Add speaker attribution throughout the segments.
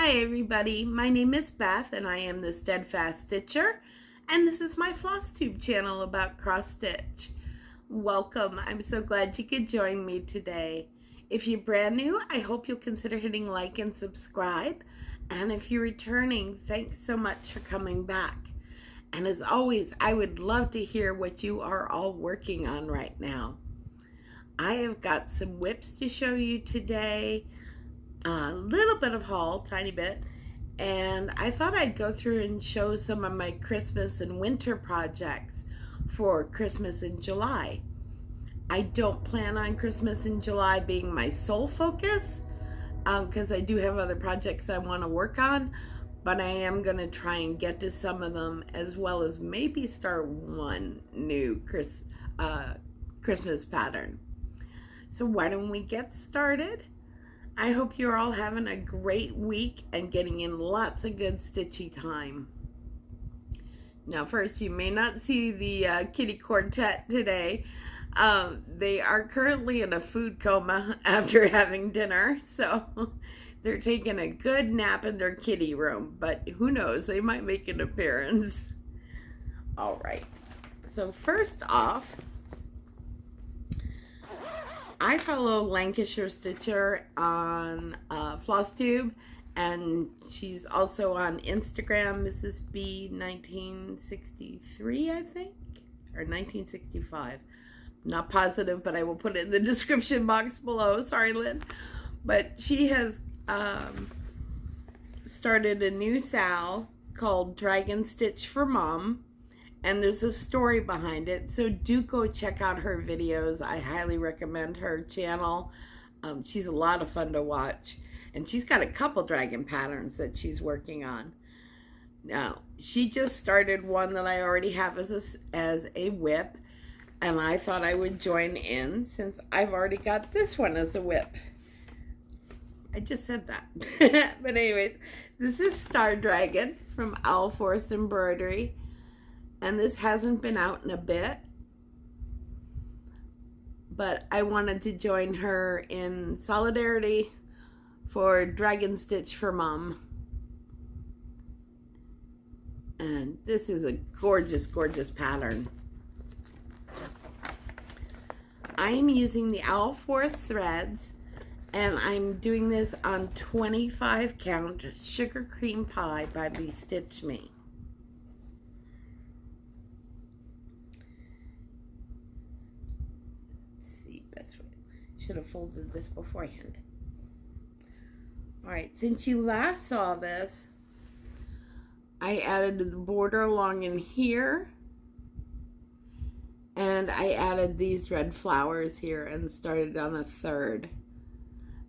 Speaker 1: Hi everybody, my name is Beth and I am the Steadfast Stitcher, and this is my Flosstube channel about cross stitch. Welcome, I'm so glad you could join me today. If you're brand new, I hope you'll consider hitting like and subscribe, and if you're returning, thanks so much for coming back. And as always, I would love to hear what you are all working on right now. I have got some whips to show you today. A little bit of haul, tiny bit, and I thought I'd go through and show some of my Christmas and winter projects for Christmas in July. I don't plan on Christmas in July being my sole focus because I do have other projects I want to work on, but I am going to try and get to some of them, as well as maybe start one new Christmas pattern. So why don't we get started? I hope you're all having a great week and getting in lots of good stitchy time. Now first, you may not see the kitty quartet today. They are currently in a food coma after having dinner, so they're taking a good nap in their kitty room, but who knows, they might make an appearance. All right, so first off, I follow Lancashire Stitcher on Flosstube, and she's also on Instagram, Mrs. B 1963, I think, or 1965. Not positive, but I will put it in the description box below. Sorry, Lynn. But she has started a new sal called Dragon Stitch for Mom. And there's a story behind it, so do go check out her videos. I highly recommend her channel. She's a lot of fun to watch, and she's got a couple dragon patterns that she's working on. Now, she just started one that I already have as a whip, and I thought I would join in since I've already got this one as a whip. I just said that. But anyways, this is Star Dragon from Owl Forest Embroidery. And this hasn't been out in a bit, but I wanted to join her in solidarity for Dragon Stitch for Mom. And this is a gorgeous, gorgeous pattern. I am using the Owl Forest threads, and I'm doing this on 25 count Sugar Cream Pie by Stitch Me. Should have folded this beforehand. All right, since you last saw this, I added the border along in here, and I added these red flowers here and started on a third.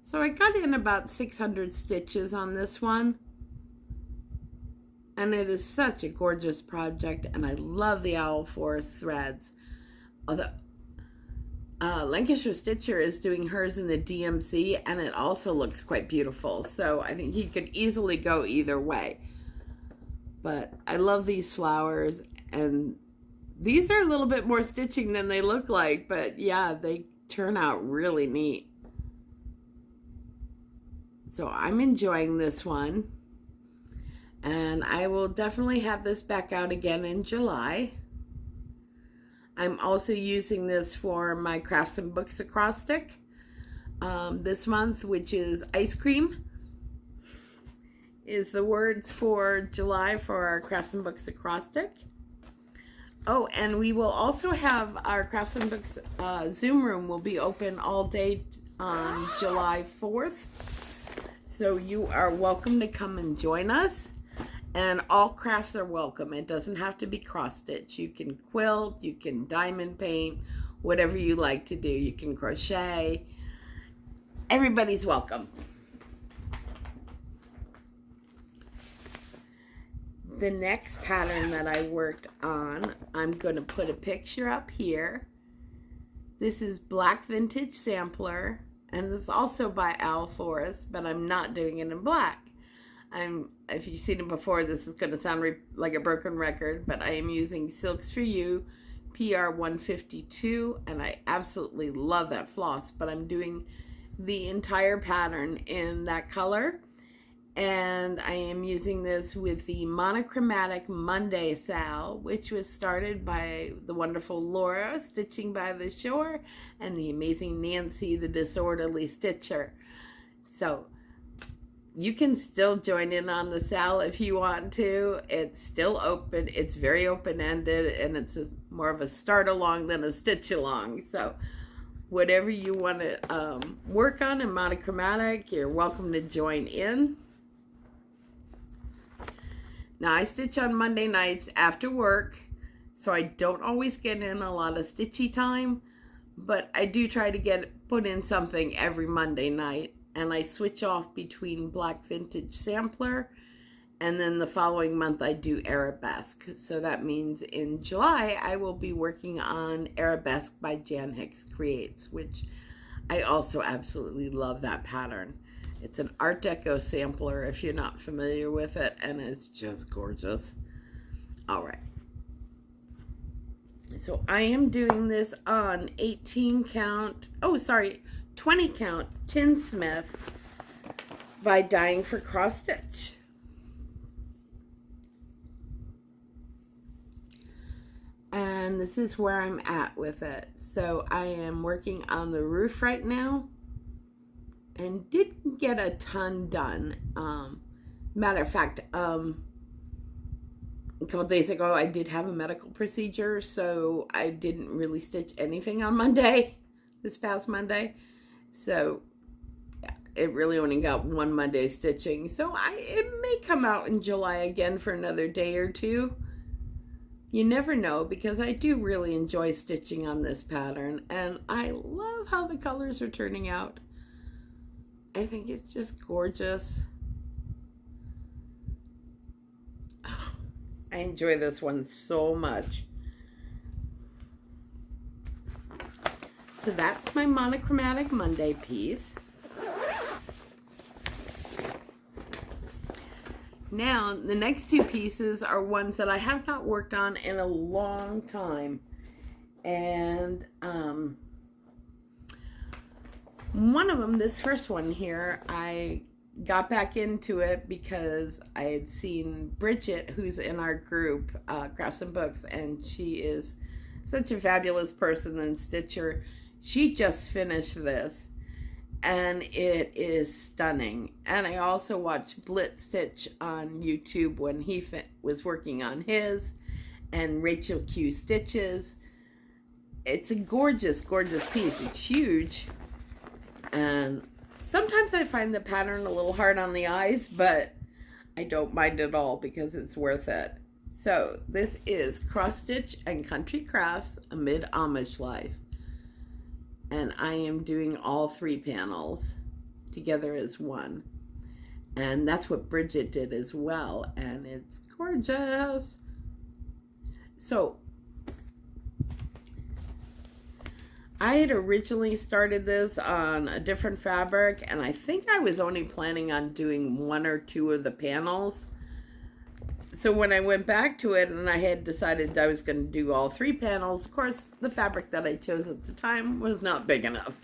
Speaker 1: So I got in about 600 stitches on this one, and it is such a gorgeous project, and I love the Owl Forest threads. Although Lancashire Stitcher is doing hers in the DMC, and it also looks quite beautiful, so I think you could easily go either way. But I love these flowers, and these are a little bit more stitching than they look like, but yeah, they turn out really neat. So I'm enjoying this one, and I will definitely have this back out again in July. I'm also using this for my Crafts and Books acrostic this month, which is ice cream, is the words for July for our Crafts and Books acrostic. Oh, and we will also have our Crafts and Books Zoom room will be open all day on July 4th. So you are welcome to come and join us. And all crafts are welcome. It doesn't have to be cross stitch. You can quilt, you can diamond paint, whatever you like to do. You can crochet. Everybody's welcome. The next pattern that I worked on, I'm going to put a picture up here. This is Black Vintage Sampler, and this is also by Owl Forest, but I'm not doing it in black. If you've seen it before, this is going to sound like a broken record, but I am using Silks for You PR 152, and I absolutely love that floss, but I'm doing the entire pattern in that color, And I am using this with the Monochromatic Monday Sal, which was started by the wonderful Laura, Stitching by the Shore, and the amazing Nancy, the Disorderly Stitcher. So you can still join in on the Sal if you want to. It's still open. It's very open-ended, and it's more of a start along than a stitch along. So whatever you want to work on in monochromatic, you're welcome to join in. Now, I stitch on Monday nights after work, so I don't always get in a lot of stitchy time, but I do try to put in something every Monday night, and I switch off between Black Vintage Sampler, and then the following month I do Arabesque. So that means in July I will be working on Arabesque by Jan Hicks Creates, which I also absolutely love that pattern. It's an Art Deco sampler if you're not familiar with it, and it's just gorgeous. All right. So I am doing this on 20 count Tinsmith by Dying for Cross Stitch. And this is where I'm at with it. So I am working on the roof right now, and didn't get a ton done. Matter of fact, a couple days ago I did have a medical procedure, so I didn't really stitch anything on Monday, this past Monday. So yeah, it really only got one Monday stitching. So it may come out in July again for another day or two. You never know, because I do really enjoy stitching on this pattern, and I love how the colors are turning out. I think it's just gorgeous. Oh, I enjoy this one so much. So that's my Monochromatic Monday piece. Now, the next two pieces are ones that I have not worked on in a long time. And one of them, this first one here, I got back into it because I had seen Bridget, who's in our group, Crafts and Books, and she is such a fabulous person and stitcher. She just finished this, and it is stunning. And I also watched Blitz Stitch on YouTube when he was working on his, and Rachel Q Stitches. It's a gorgeous, gorgeous piece. It's huge. And sometimes I find the pattern a little hard on the eyes, but I don't mind at all because it's worth it. So this is Cross Stitch and Country Crafts Amid Amish Life. And I am doing all 3 panels together as one. And that's what Bridget did as well. And it's gorgeous. So I had originally started this on a different fabric, and I think I was only planning on doing 1 or 2 of the panels. So when I went back to it and I had decided I was going to do all 3 panels, of course, the fabric that I chose at the time was not big enough.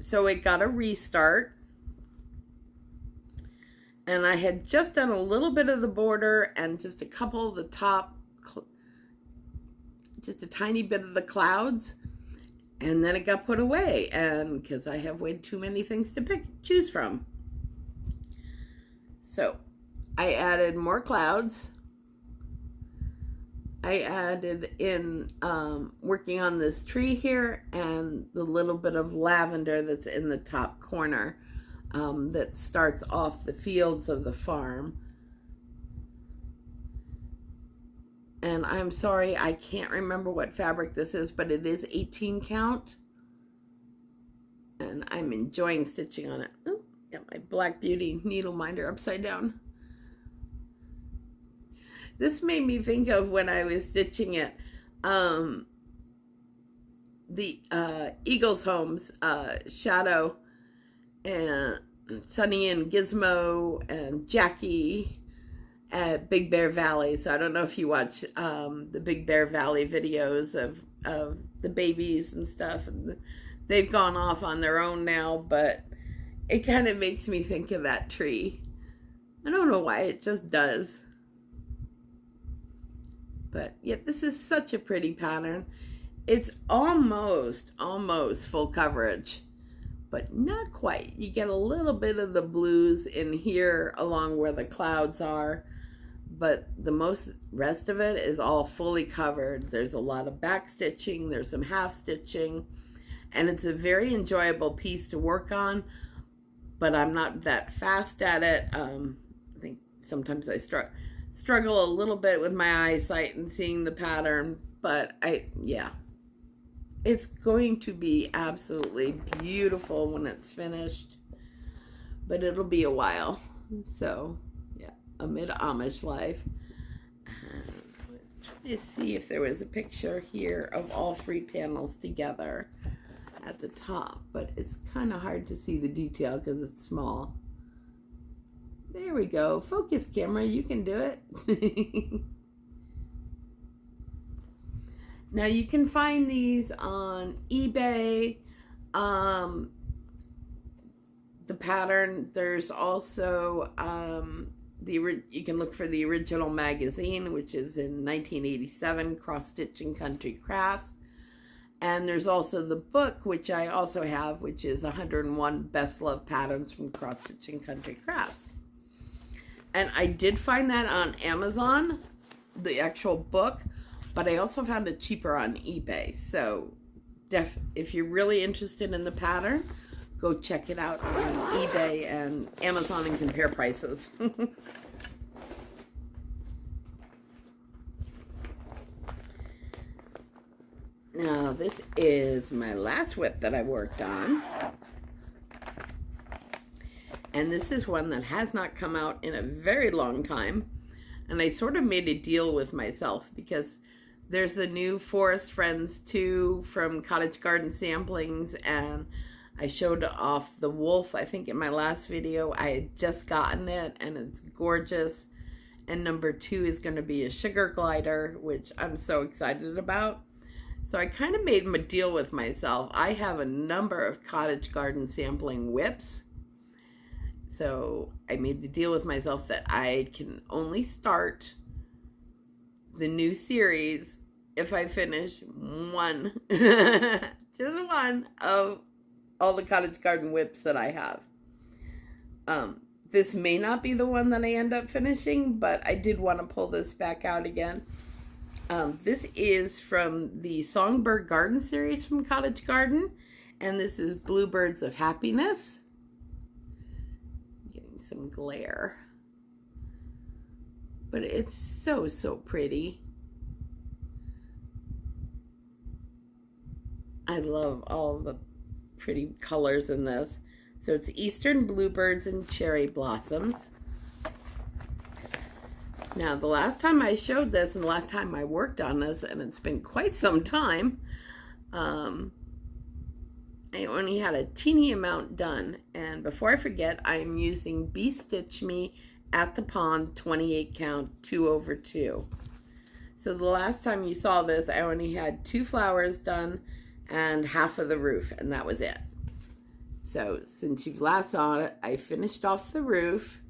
Speaker 1: So it got a restart. And I had just done a little bit of the border and just a couple of the top, just a tiny bit of the clouds. And then it got put away, and because I have way too many things to choose from. So I added more clouds. I added in working on this tree here, and the little bit of lavender that's in the top corner that starts off the fields of the farm. And I'm sorry, I can't remember what fabric this is, but it is 18 count. And I'm enjoying stitching on it. Oh, got my Black Beauty needle minder upside down. This made me think of when I was stitching it. The Eagles Homes, Shadow, and Sunny and Gizmo, and Jackie at Big Bear Valley. So I don't know if you watch the Big Bear Valley videos of the babies and stuff. And they've gone off on their own now, but it kind of makes me think of that tree. I don't know why, it just does. But yeah, this is such a pretty pattern. It's almost full coverage, but not quite. You get a little bit of the blues in here along where the clouds are, but the rest of it is all fully covered. There's a lot of back stitching, there's some half stitching, and it's a very enjoyable piece to work on, but I'm not that fast at it. I think sometimes I struggle a little bit with my eyesight and seeing the pattern, but yeah. It's going to be absolutely beautiful when it's finished, but it'll be a while. So, yeah, amid Amish life. Let's see if there was a picture here of all three panels together at the top, but it's kind of hard to see the detail because it's small. There we go. Focus, camera, you can do it. Now you can find these on eBay. The pattern, there's also you can look for the original magazine, which is in 1987, Cross Stitching Country Crafts. And there's also the book, which I also have, which is 101 Best Loved Patterns from Cross Stitching Country Crafts. And I did find that on Amazon, the actual book, but I also found it cheaper on eBay. So if you're really interested in the pattern, go check it out on eBay and Amazon and compare prices. Now, this is my last WIP that I worked on. And this is one that has not come out in a very long time. And I sort of made a deal with myself because there's a new Forest Friends 2 from Cottage Garden Samplings, and I showed off the wolf, I think, in my last video. I had just gotten it, and it's gorgeous. And number 2 is going to be a sugar glider, which I'm so excited about. So I kind of made a deal with myself. I have a number of Cottage Garden Sampling WIPs. So I made the deal with myself that I can only start the new series if I finish one, just one of all the Cottage Garden WIPs that I have. This may not be the one that I end up finishing, but I did want to pull this back out again. This is from the Songbird Garden series from Cottage Garden, and this is Bluebirds of Happiness. Getting some glare. But it's so, so pretty. I love all the pretty colors in this. So it's Eastern Bluebirds and Cherry Blossoms. Now, the last time I showed this and the last time I worked on this, and it's been quite some time, I only had a teeny amount done. And before I forget, I'm using Bee Stitch Me at the Pond 28 count 2/2. So the last time you saw this, I only had 2 flowers done and half of the roof, and that was it. So since you last saw it, I finished off the roof,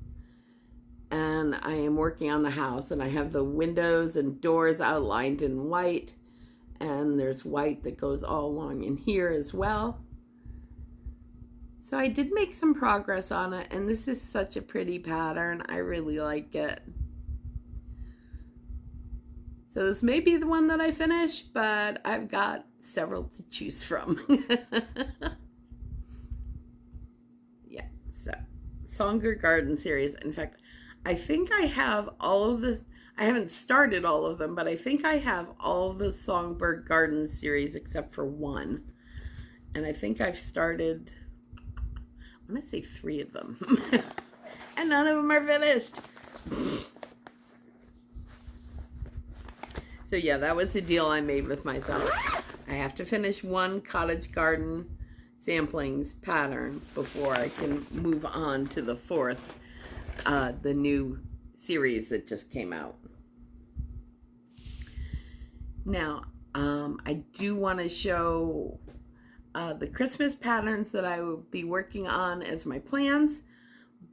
Speaker 1: and I am working on the house, and I have the windows and doors outlined in white, and there's white that goes all along in here as well. So I did make some progress on it, and this is such a pretty pattern. I really like it. So this may be the one that I finish, but I've got several to choose from. Yeah, so Songbird Garden series. In fact, I think I have all of the, I haven't started all of them, but I think I have all of the Songbird Garden series except for one. And I think I've started, I want to say 3 of them. And none of them are finished. So yeah, that was the deal I made with myself. I have to finish one Cottage Garden Samplings pattern before I can move on to the 4th, the new series that just came out. Now, I do want to show the Christmas patterns that I will be working on as my plans,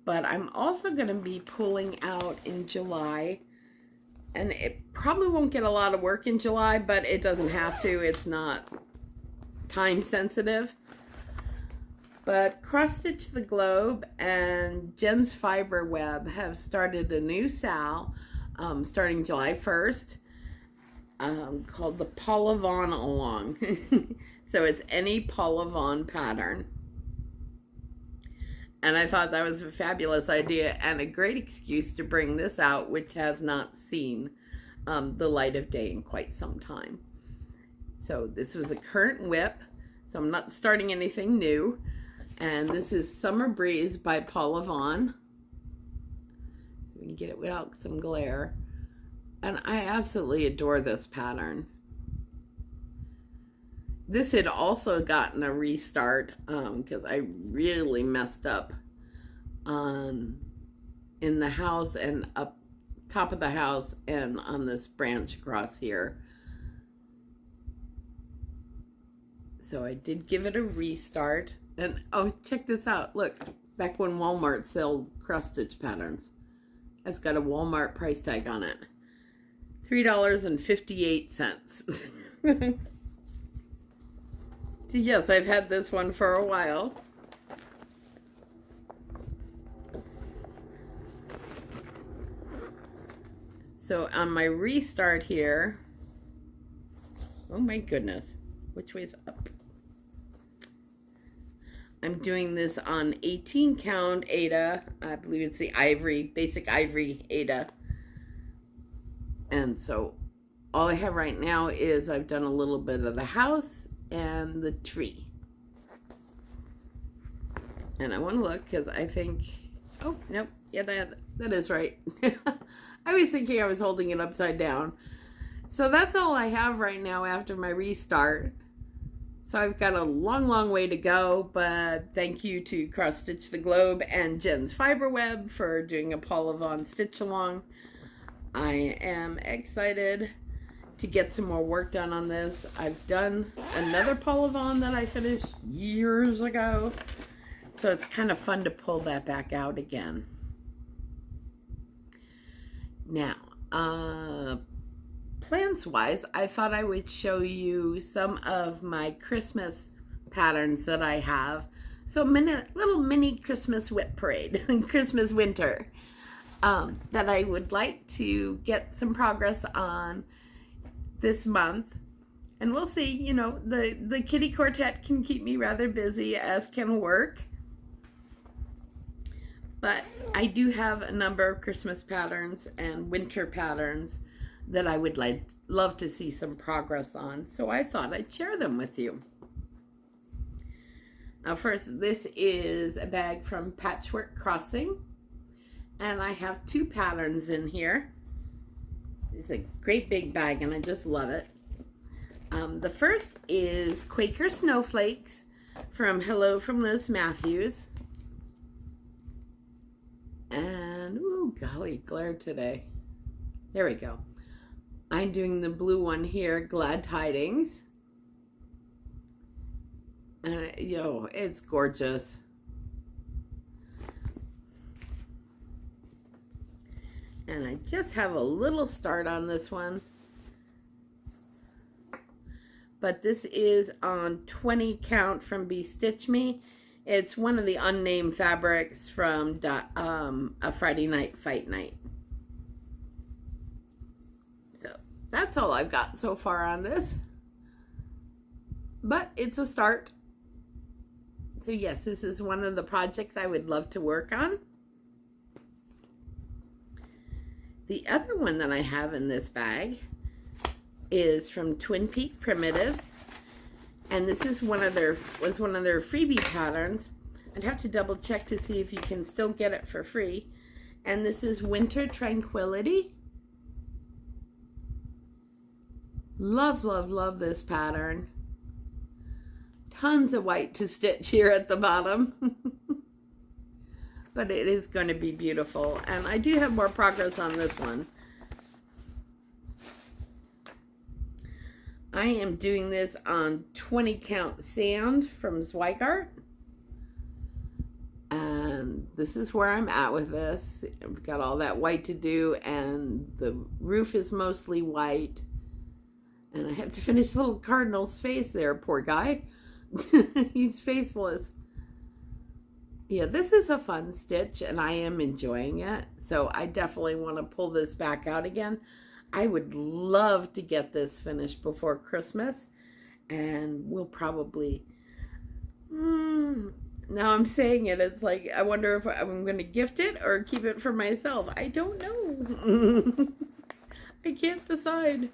Speaker 1: but I'm also going to be pulling out in July, and it probably won't get a lot of work in July, but it doesn't have to. It's not time sensitive. But Cross Stitch the Globe and Jen's Fiber Web have started a new SAL starting July 1st called the Paula Vaughn Along. So it's any Paula Vaughn pattern. And I thought that was a fabulous idea and a great excuse to bring this out, which has not seen the light of day in quite some time. So this was a current WIP, so I'm not starting anything new. And this is Summer Breeze by Paula Vaughn. So we can get it without some glare. And I absolutely adore this pattern. This had also gotten a restart because I really messed up in the house and up top of the house and on this branch across here. So I did give it a restart. And oh, check this out. Look, back when Walmart sold cross stitch patterns. It's got a Walmart price tag on it. $3.58. So yes, I've had this one for a while. So on my restart here, oh my goodness, which way's up? I'm doing this on 18 count Aida. I believe it's the ivory, basic ivory Aida. And so all I have right now is I've done a little bit of the house and the tree. And I want to look because I think, oh, nope, yeah, that is right. I was thinking I was holding it upside down. So that's all I have right now after my restart. So I've got a long, long way to go, but thank you to Cross Stitch the Globe and Jen's Fiber Web for doing a Paula Vaughn stitch along. I am excited to get some more work done on this. I've done another Paula Vaughn that I finished years ago, so it's kind of fun to pull that back out again. Now, plans-wise, I thought I would show you some of my Christmas patterns that I have. So little mini Christmas WIP Parade, Christmas winter, that I would like to get some progress on this month. And we'll see, you know, the kitty quartet can keep me rather busy, as can work. But I do have a number of Christmas patterns and winter patterns that I would love to see some progress on. So I thought I'd share them with you. Now first, this is a bag from Patchwork Crossing. And I have two patterns in here. It's a great big bag and I just love it. The first is Quaker Snowflakes from Hello from Liz Matthews. And, ooh, golly, glare today. There we go. I'm doing the blue one here, Glad Tidings. And, yo, it's gorgeous. And I just have a little start on this one. But this is on 20 count from Be Stitch Me. It's one of the unnamed fabrics from A Friday Night Fight Night. So that's all I've got so far on this. But it's a start. So yes, this is one of the projects I would love to work on. The other one that I have in this bag is from Twin Peak Primitives. And this is one of their freebie patterns. I'd have to double check to see if you can still get it for free. And this is Winter Tranquility. Love, love, love this pattern. Tons of white to stitch here at the bottom. But it is going to be beautiful. And I do have more progress on this one. I am doing this on 20 count sand from Zweigart. And this is where I'm at with this. I've got all that white to do, and the roof is mostly white. And I have to finish little Cardinal's face there, poor guy. He's faceless. Yeah, this is a fun stitch, and I am enjoying it. So I definitely want to pull this back out again. I would love to get this finished before Christmas. And we'll probably... now I'm saying it, it's like, I wonder if I'm going to gift it or keep it for myself. I don't know. I can't decide.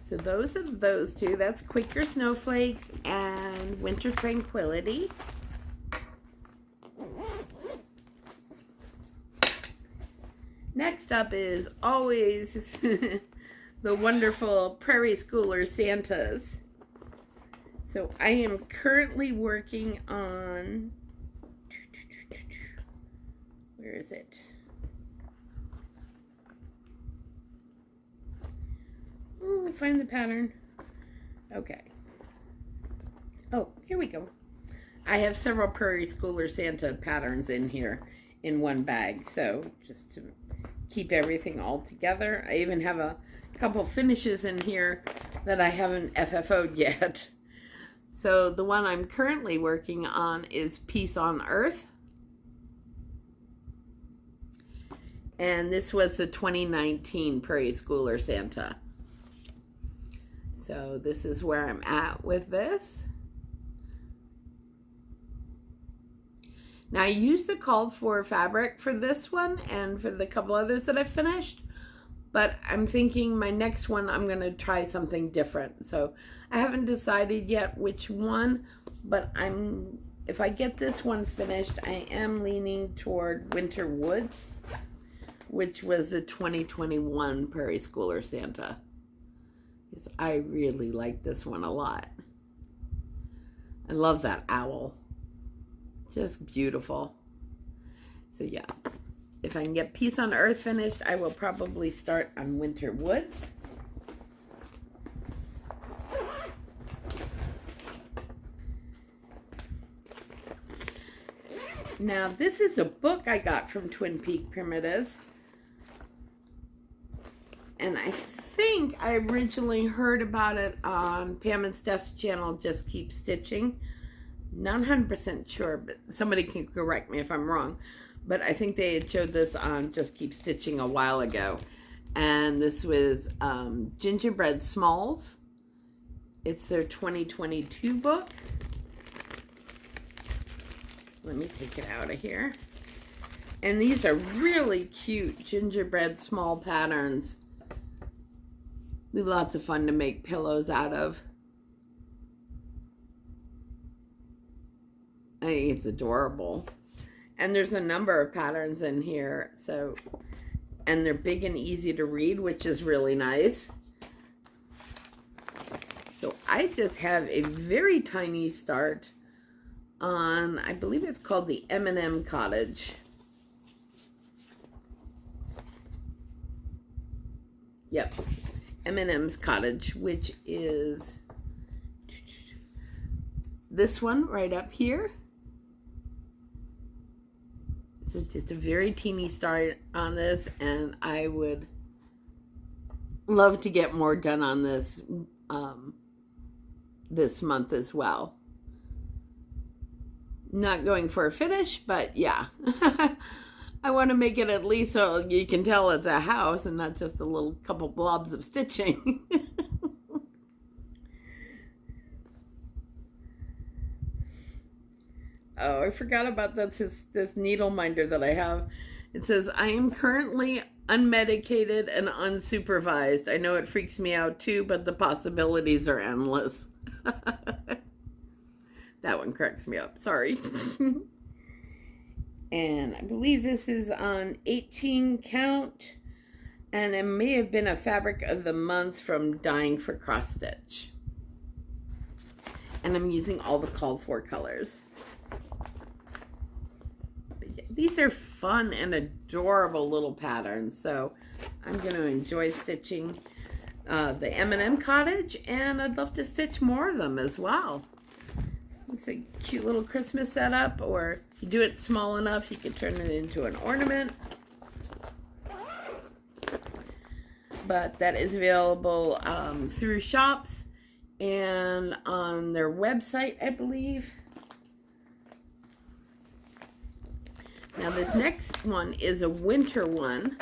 Speaker 1: So those are those two. That's Quaker Snowflakes and Winter Tranquility. Next up is always the wonderful Prairie Schooler Santas. So I am currently working on, where is it? Oh, find the pattern. Okay. Oh, here we go. I have several Prairie Schooler Santa patterns in here in one bag. So just to keep everything all together. I even have a couple finishes in here that I haven't FFO'd yet. So the one I'm currently working on is Peace on Earth. And this was the 2019 Prairie Schooler Santa. So this is where I'm at with this. Now I used the called for fabric for this one and for the couple others that I finished. But I'm thinking my next one, I'm going to try something different. So I haven't decided yet which one, but if I get this one finished, I am leaning toward Winter Woods, which was the 2021 Prairie Schooler Santa. Because I really like this one a lot. I love that owl. Just beautiful. So yeah. If I can get Peace on Earth finished, I will probably start on Winter Woods. Now, this is a book I got from Twin Peak Primitives. And I think I originally heard about it on Pam and Steph's channel, Just Keep Stitching. Not 100% sure, but somebody can correct me if I'm wrong. But I think they had showed this on Just Keep Stitching a while ago. And this was Gingerbread Smalls. It's their 2022 book. Let me take it out of here. And these are really cute gingerbread small patterns. Be lots of fun to make pillows out of. I think it's adorable. And there's a number of patterns in here, so, and they're big and easy to read, which is really nice. So I just have a very tiny start on, I believe it's called the M&M Cottage. Yep, M&M's Cottage, which is this one right up here. So just a very teeny start on this, and I would love to get more done on this this month as well. Not going for a finish, but yeah. I want to make it at least so you can tell it's a house and not just a little couple blobs of stitching. Oh, I forgot about this needle minder that I have. It says, I am currently unmedicated and unsupervised. I know it freaks me out too, but the possibilities are endless. That one cracks me up. Sorry. And I believe this is on 18 count. And it may have been a fabric of the month from Dying for Cross Stitch. And I'm using all the called for colors. These are fun and adorable little patterns, so I'm going to enjoy stitching. the M&M Cottage, and I'd love to stitch more of them as well. It's a cute little Christmas setup, or if you do it small enough, you can turn it into an ornament. But that is available through shops and on their website, I believe. Now this next one is a winter one,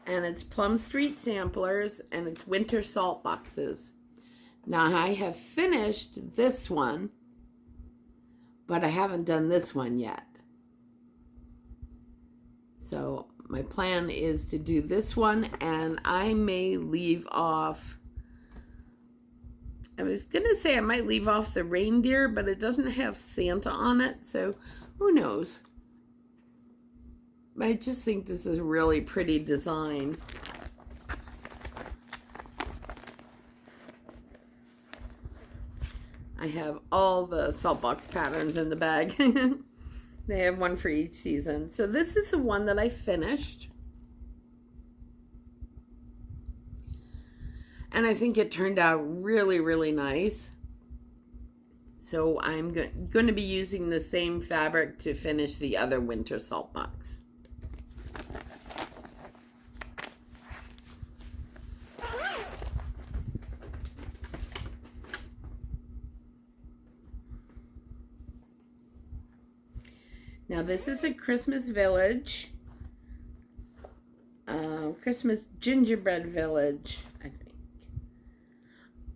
Speaker 1: and it's Plum Street Samplers, and it's winter salt boxes. Now I have finished this one, but I haven't done this one yet. So my plan is to do this one, and I may leave off, I was going to say I might leave off the reindeer, but it doesn't have Santa on it, so who knows. I just think this is a really pretty design. I have all the salt box patterns in the bag. They have one for each season. So this is the one that I finished. And I think it turned out really, really nice. So I'm going to be using the same fabric to finish the other winter salt box. Now this is a Christmas village, Christmas gingerbread village, I think.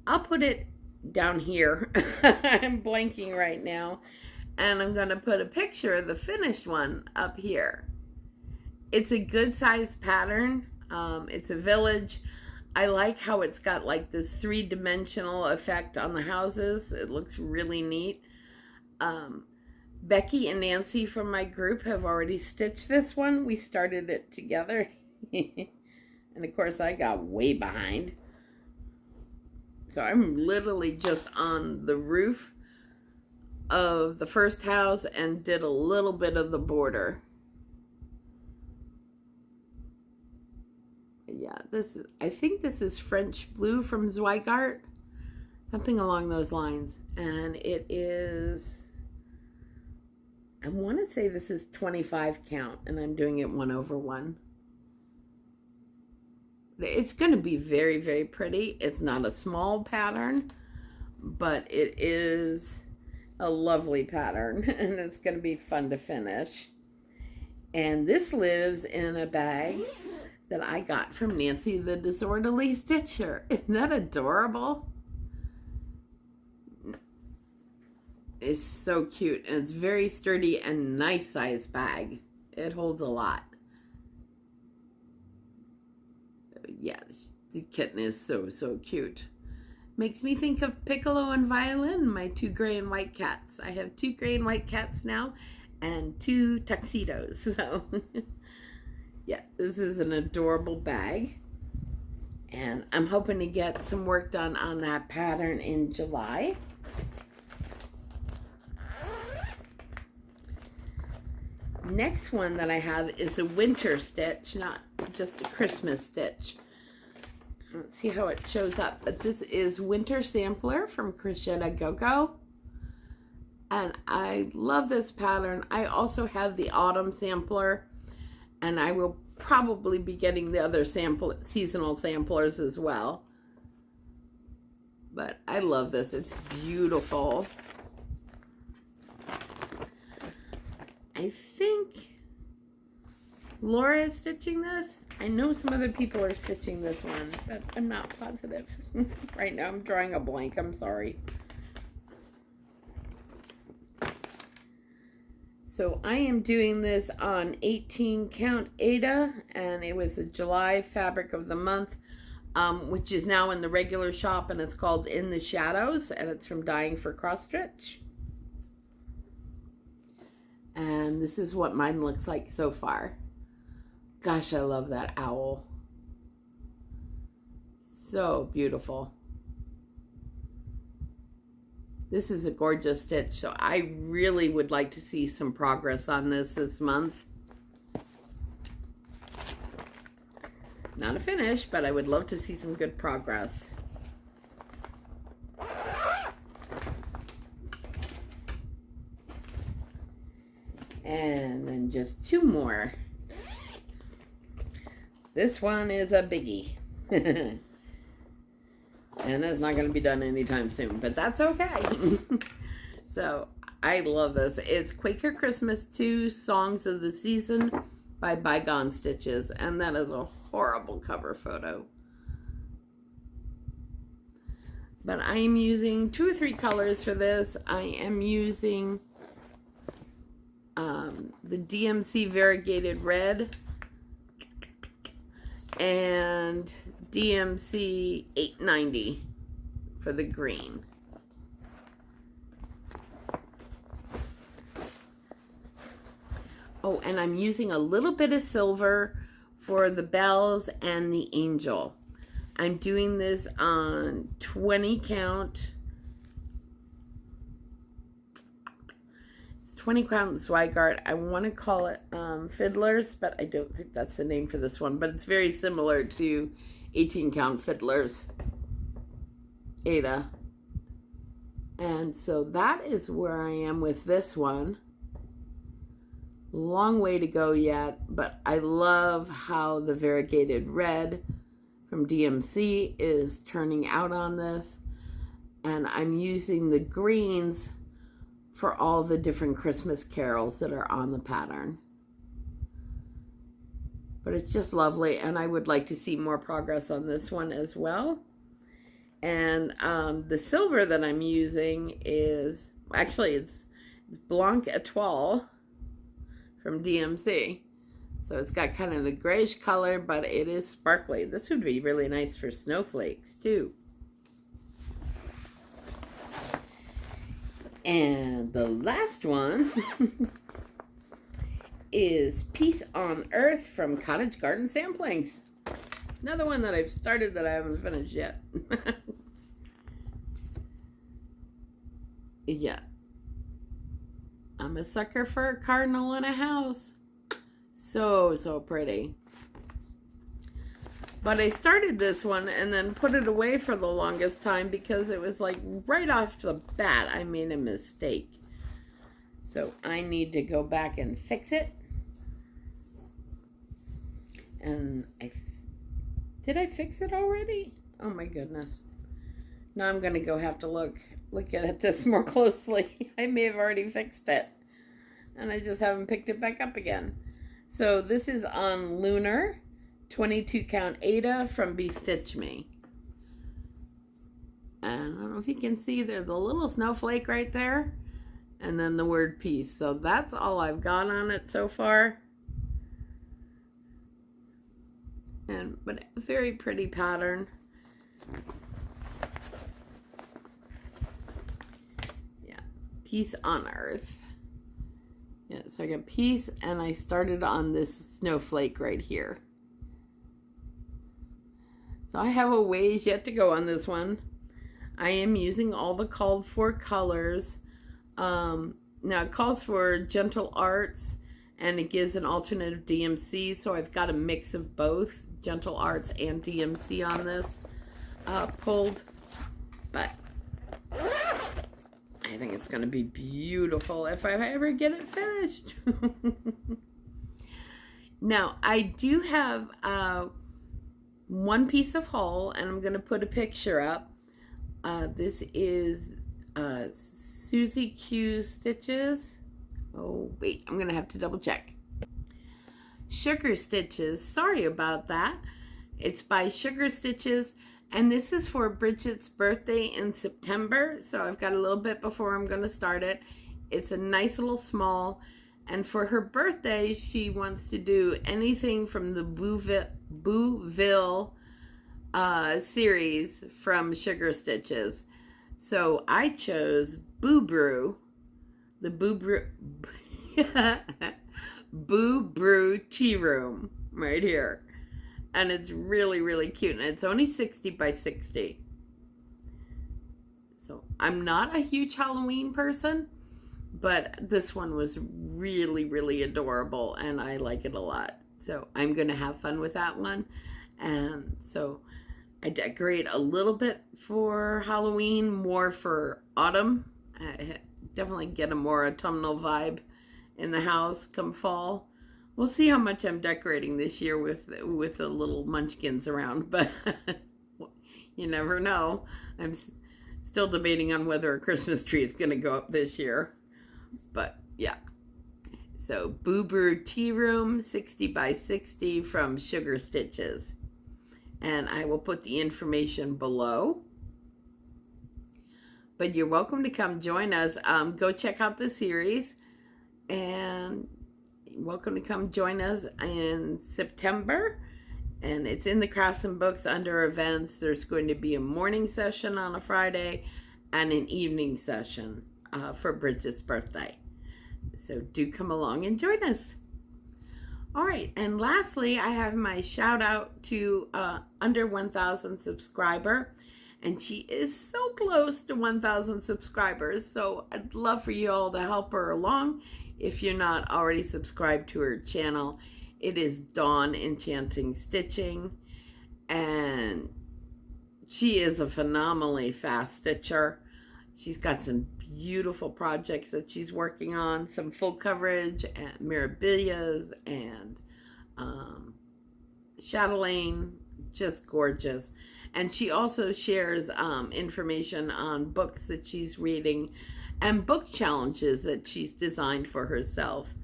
Speaker 1: I'll put it down here. I'm blanking right now. And I'm going to put a picture of the finished one up here. It's a good size pattern. It's a village. I like how it's got like this three-dimensional effect on the houses. It looks really neat. Becky and Nancy from my group have already stitched this one. We started it together. And of course I got way behind. So I'm literally just on the roof of the first house and did a little bit of the border. Yeah, I think this is French blue from Zweigart. Something along those lines. And it is, I want to say this is 25 count, and I'm doing it 1/1. It's going to be very, very pretty. It's not a small pattern, but it is a lovely pattern, and it's going to be fun to finish. And this lives in a bag that I got from Nancy the Disorderly Stitcher. Isn't that adorable? It's so cute, and it's very sturdy and nice size bag. It holds a lot. Yeah, the kitten is so, so cute. Makes me think of Piccolo and Violin, my 2 gray and white cats. I have 2 gray and white cats now and 2 tuxedos. So, yeah, this is an adorable bag. And I'm hoping to get some work done on that pattern in July. Next one that I have is a winter stitch, not just a Christmas stitch. Let's see how it shows up. But this is Winter Sampler from Crochet Go-Go. And I love this pattern. I also have the Autumn Sampler. And I will probably be getting the other seasonal samplers as well. But I love this. It's beautiful. I think Laura is stitching this. I know some other people are stitching this one, but I'm not positive. Right now I'm drawing a blank. I'm sorry. So I am doing this on 18 count Ada, and it was a July fabric of the month, which is now in the regular shop, and it's called In the Shadows, and it's from Dying for Cross Stitch. And this is what mine looks like so far. Gosh, I love that owl. So beautiful. This is a gorgeous stitch, so I really would like to see some progress on this month. Not a finish, but I would love to see some good progress. And then just 2 more. This one is a biggie. And it's not going to be done anytime soon, but that's okay. So, I love this. It's Quaker Christmas 2 Songs of the Season by Bygone Stitches. And that is a horrible cover photo. But I am using 2 or 3 colors for this. I am using the DMC Variegated Red and DMC 890 for the green. Oh, and I'm using a little bit of silver for the bells and the angel. I'm doing this on 20 count. It's 20 count Zweigart. I want to call it Fiddlers, but I don't think that's the name for this one. But it's very similar to 18 count Fiddlers, Ada. And so that is where I am with this one. Long way to go yet, but I love how the variegated red from DMC is turning out on this. And I'm using the greens for all the different Christmas carols that are on the pattern. But it's just lovely, and I would like to see more progress on this one as well. And the silver that I'm using is, actually it's Blanc Etoile from DMC. So it's got kind of the grayish color, but it is sparkly. This would be really nice for snowflakes too. And the last one is Peace on Earth from Cottage Garden Samplings. Another one that I've started that I haven't finished yet. Yeah. I'm a sucker for a cardinal in a house. So pretty. But I started this one and then put it away for the longest time because it was like right off the bat I made a mistake. So I need to go back and fix it. And did I fix it already? Oh my goodness. Now I'm gonna go have to look at this more closely. I may have already fixed it. And I just haven't picked it back up again. So this is on Lunar 22 count Ada from Bestitch Me. And I don't know if you can see, there's a little snowflake right there. And then the word peace. So that's all I've got on it so far. But a very pretty pattern. Yeah, Peace on Earth. Yeah, so I got peace, and I started on this snowflake right here. So I have a ways yet to go on this one. I am using all the called for colors. Now it calls for Gentle Arts, and it gives an alternative DMC, so I've got a mix of both Gentle Arts and DMC on this pulled. But I think it's going to be beautiful if I ever get it finished. Now, I do have one piece of haul, and I'm going to put a picture up. This is Susie Q Stitches. Oh, wait, I'm going to have to double check. Sugar Stitches. Sorry about that. It's by Sugar Stitches. And this is for Bridget's birthday in September. So I've got a little bit before I'm going to start it. It's a nice little small. And for her birthday, she wants to do anything from the Bouville series from Sugar Stitches. So I chose Boo Brew. The Boo Brew Tea Room right here. And it's really, really cute. And it's only 60 by 60. So I'm not a huge Halloween person, but this one was really, really adorable. And I like it a lot. So I'm going to have fun with that one. And so I decorate a little bit for Halloween, more for autumn. I definitely get a more autumnal vibe in the house come fall. We'll see how much I'm decorating this year with the little munchkins around, but you never know. I'm still debating on whether a Christmas tree is going to go up this year. But yeah. So Bluebird Tea Room, 60 by 60 from Sugar Stitches. And I will put the information below. But you're welcome to come join us. Go check out the series. And welcome to come join us in September. And it's in the Crafts and Books under events. There's going to be a morning session on a Friday and an evening session for Bridget's birthday. So do come along and join us. All right, and lastly, I have my shout out to under 1,000 subscriber, and she is so close to 1,000 subscribers, so I'd love for you all to help her along if you're not already subscribed to her channel. It is Dawn Enchanting Stitching, and she is a phenomenally fast stitcher. She's got some beautiful projects that she's working on, some full coverage and mirabilias and chatelaine, just gorgeous. And she also shares information on books that she's reading and book challenges that she's designed for herself.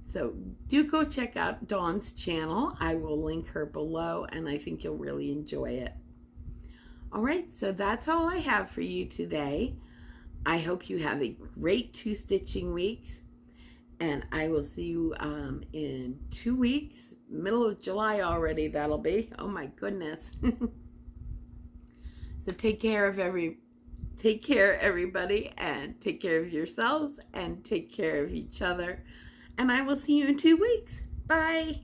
Speaker 1: So do go check out Dawn's channel. I will link her below, and I think you'll really enjoy it. All right, so that's all I have for you today. I hope you have a great 2 stitching weeks, and I will see you in 2 weeks, middle of July already that'll be. Oh my goodness. So take care everybody, and take care of yourselves and take care of each other. And I will see you in 2 weeks. Bye.